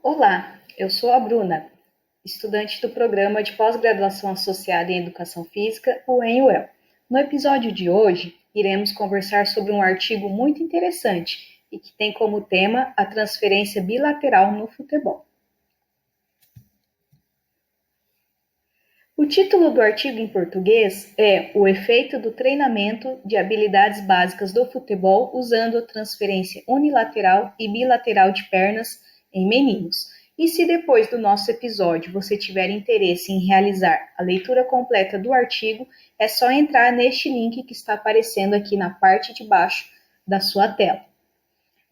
Olá, eu sou a Bruna, estudante do Programa de Pós-Graduação Associada em Educação Física, o ENUEL. No episódio de hoje, iremos conversar sobre um artigo muito interessante e que tem como tema a transferência bilateral no futebol. O título do artigo em português é O efeito do treinamento de habilidades básicas do futebol usando a transferência unilateral e bilateral de pernas em meninos. E se depois do nosso episódio você tiver interesse em realizar a leitura completa do artigo, é só entrar neste link que está aparecendo aqui na parte de baixo da sua tela.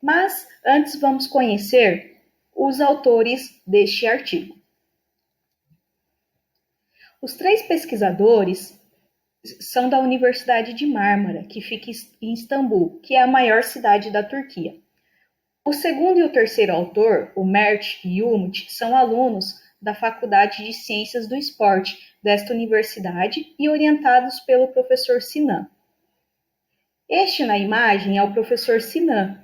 Mas antes vamos conhecer os autores deste artigo. Os três pesquisadores são da Universidade de Marmara, que fica em Istambul, que é a maior cidade da Turquia. O segundo e o terceiro autor, o Mert e Umut, são alunos da Faculdade de Ciências do Esporte desta universidade e orientados pelo professor Sinan. Este na imagem é o professor Sinan,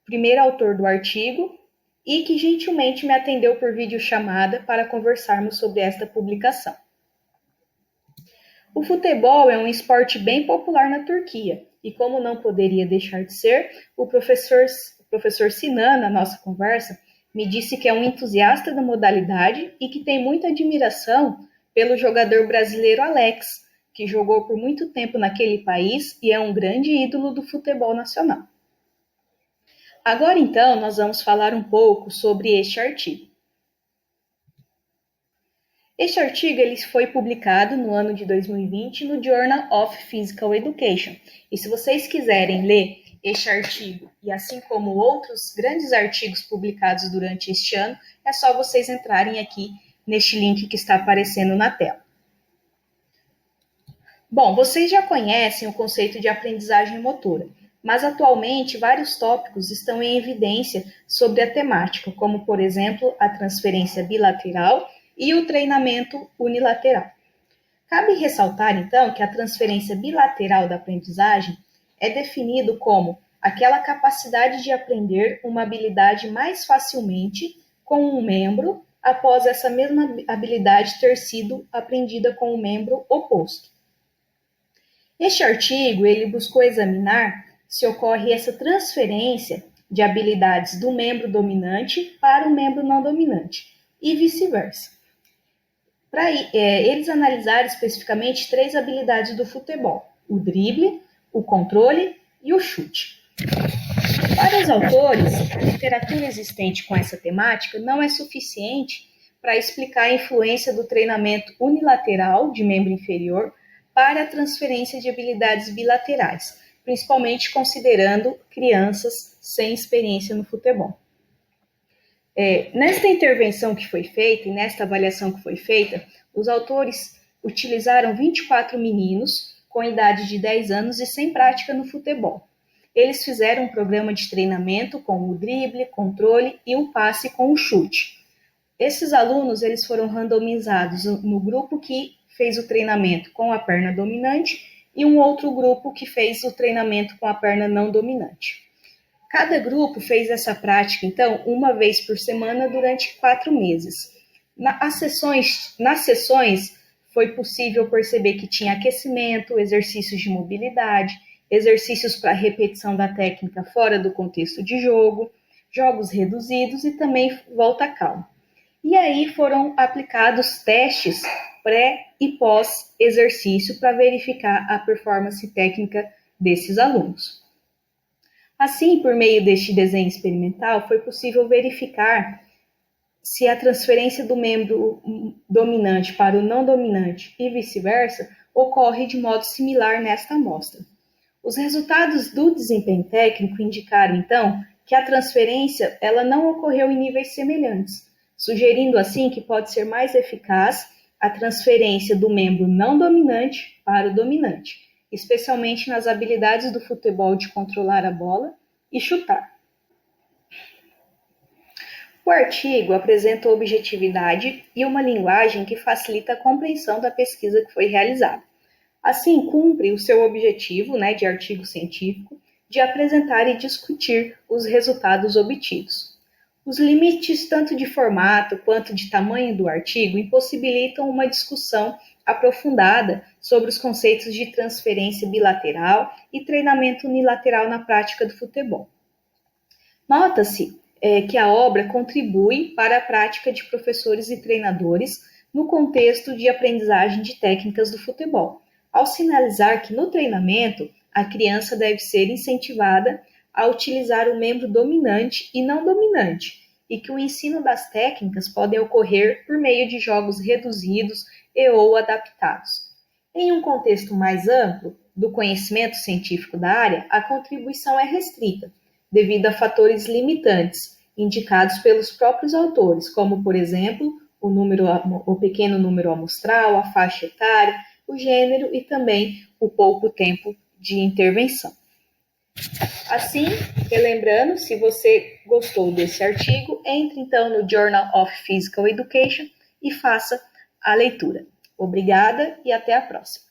primeiro autor do artigo e que gentilmente me atendeu por videochamada para conversarmos sobre esta publicação. O futebol é um esporte bem popular na Turquia e, como não poderia deixar de ser, o professor Sinan, na nossa conversa, me disse que é um entusiasta da modalidade e que tem muita admiração pelo jogador brasileiro Alex, que jogou por muito tempo naquele país e é um grande ídolo do futebol nacional. Agora, então, nós vamos falar um pouco sobre este artigo. Este artigo ele foi publicado no ano de 2020 no Journal of Physical Education. E se vocês quiserem ler este artigo e assim como outros grandes artigos publicados durante este ano, é só vocês entrarem aqui neste link que está aparecendo na tela. Bom, vocês já conhecem o conceito de aprendizagem motora, mas atualmente vários tópicos estão em evidência sobre a temática, como por exemplo a transferência bilateral e o treinamento unilateral. Cabe ressaltar, então, que a transferência bilateral da aprendizagem é definido como aquela capacidade de aprender uma habilidade mais facilmente com um membro após essa mesma habilidade ter sido aprendida com o membro oposto. Este artigo ele buscou examinar se ocorre essa transferência de habilidades do membro dominante para o membro não dominante e vice-versa. Eles analisaram especificamente três habilidades do futebol: o drible, o controle e o chute. Para os autores, a literatura existente com essa temática não é suficiente para explicar a influência do treinamento unilateral de membro inferior para a transferência de habilidades bilaterais, principalmente considerando crianças sem experiência no futebol. Nesta intervenção que foi feita e nesta avaliação que foi feita, os autores utilizaram 24 meninos com idade de 10 anos e sem prática no futebol. Eles fizeram um programa de treinamento com o drible, controle e o passe com o chute. Esses alunos eles foram randomizados no grupo que fez o treinamento com a perna dominante e um outro grupo que fez o treinamento com a perna não dominante. Cada grupo fez essa prática, então, uma vez por semana durante 4 meses. Nas sessões, foi possível perceber que tinha aquecimento, exercícios de mobilidade, exercícios para repetição da técnica fora do contexto de jogo, jogos reduzidos e também volta calma. E aí foram aplicados testes pré e pós-exercício para verificar a performance técnica desses alunos. Assim, por meio deste desenho experimental, foi possível verificar se a transferência do membro dominante para o não dominante e vice-versa ocorre de modo similar nesta amostra. Os resultados do desempenho técnico indicaram, então, que a transferência ela não ocorreu em níveis semelhantes, sugerindo assim que pode ser mais eficaz a transferência do membro não dominante para o dominante, especialmente nas habilidades do futebol de controlar a bola e chutar. O artigo apresenta objetividade e uma linguagem que facilita a compreensão da pesquisa que foi realizada. Assim, cumpre o seu objetivo, de artigo científico, de apresentar e discutir os resultados obtidos. Os limites tanto de formato quanto de tamanho do artigo impossibilitam uma discussão aprofundada sobre os conceitos de transferência bilateral e treinamento unilateral na prática do futebol. Nota-se que a obra contribui para a prática de professores e treinadores no contexto de aprendizagem de técnicas do futebol, ao sinalizar que no treinamento a criança deve ser incentivada a utilizar o membro dominante e não dominante, e que o ensino das técnicas pode ocorrer por meio de jogos reduzidos e ou adaptados. Em um contexto mais amplo do conhecimento científico da área, a contribuição é restrita, devido a fatores limitantes, indicados pelos próprios autores, como, por exemplo, o pequeno número amostral, a faixa etária, o gênero e também o pouco tempo de intervenção. Assim, relembrando, se você gostou desse artigo, entre então no Journal of Physical Education e faça a leitura. Obrigada e até a próxima.